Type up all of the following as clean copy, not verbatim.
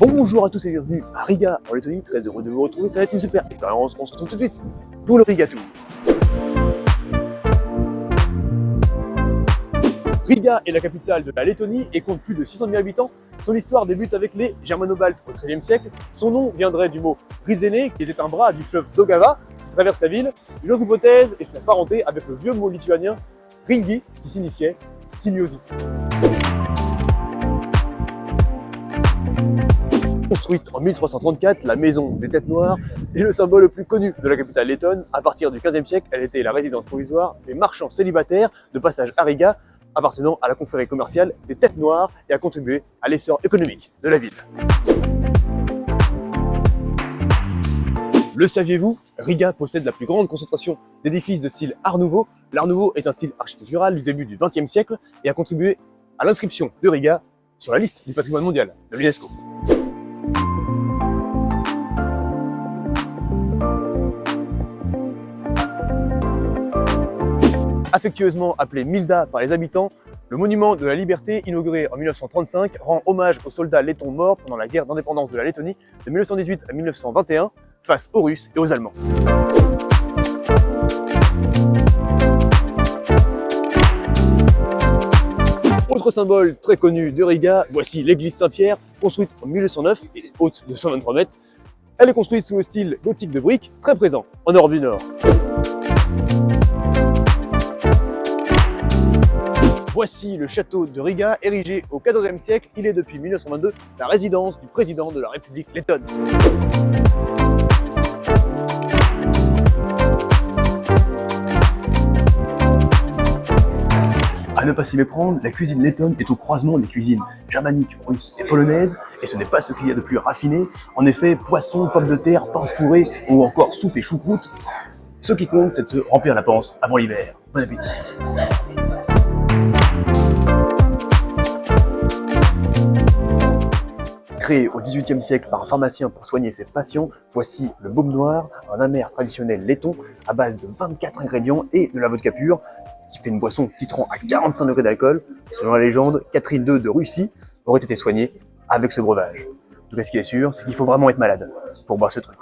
Bonjour à tous et bienvenue à Riga en Lettonie, très heureux de vous retrouver, ça va être une super expérience, on se retrouve tout de suite pour le Riga Tour. Riga est la capitale de la Lettonie et compte plus de 600 000 habitants. Son histoire débute avec les Germano-Baltes au XIIIe siècle. Son nom viendrait du mot Rizene, qui était un bras du fleuve Daugava, qui traverse la ville. Une autre hypothèse est sa parenté avec le vieux mot lituanien Ringi, qui signifiait sinuosité. Construite en 1334, la maison des Têtes Noires est le symbole le plus connu de la capitale lettonne. À partir du XVe siècle, elle était la résidence provisoire des marchands célibataires de passage à Riga, appartenant à la confrérie commerciale des Têtes Noires et a contribué à l'essor économique de la ville. Le saviez-vous? Riga possède la plus grande concentration d'édifices de style Art Nouveau. L'Art Nouveau est un style architectural du début du XXe siècle et a contribué à l'inscription de Riga sur la liste du patrimoine mondial de l'UNESCO. Affectueusement appelé Milda par les habitants, le monument de la liberté, inauguré en 1935, rend hommage aux soldats lettons morts pendant la guerre d'indépendance de la Lettonie de 1918 à 1921 face aux Russes et aux Allemands. Autre symbole très connu de Riga, voici l'église Saint-Pierre, construite en 1909 et haute de 123 mètres. Elle est construite sous le style gothique de briques, très présent en Europe du Nord. Voici le château de Riga, érigé au XIVe siècle. Il est depuis 1922 la résidence du président de la République lettonne. À ne pas s'y méprendre, la cuisine lettonne est au croisement des cuisines germaniques, russes et polonaises, et ce n'est pas ce qu'il y a de plus raffiné. En effet, poisson, pommes de terre, pain fourré ou encore soupe et choucroute, ce qui compte, c'est de se remplir la panse avant l'hiver. Bon appétit! Créé au XVIIIe siècle par un pharmacien pour soigner ses patients, voici le baume noir, un amer traditionnel letton à base de 24 ingrédients et de la vodka pure, qui fait une boisson titrant à 45 degrés d'alcool. Selon la légende, Catherine II de Russie aurait été soignée avec ce breuvage. En tout cas, ce qui est sûr, c'est qu'il faut vraiment être malade pour boire ce truc.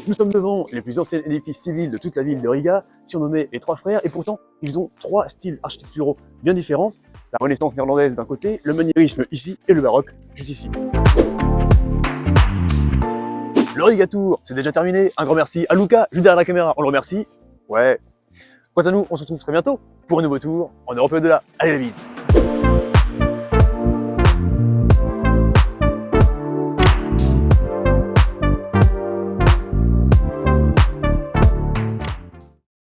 Nous sommes devant les plus anciens édifices civils de toute la ville de Riga, surnommés les Trois Frères, et pourtant, ils ont trois styles architecturaux bien différents. La Renaissance néerlandaise d'un côté, le maniérisme ici, et le baroque juste ici. Le Riga Tour, c'est déjà terminé. Un grand merci à Luca, juste derrière la caméra, on le remercie. Ouais. Quant à nous, on se retrouve très bientôt pour un nouveau tour en Europe et au-delà. Allez, la bise!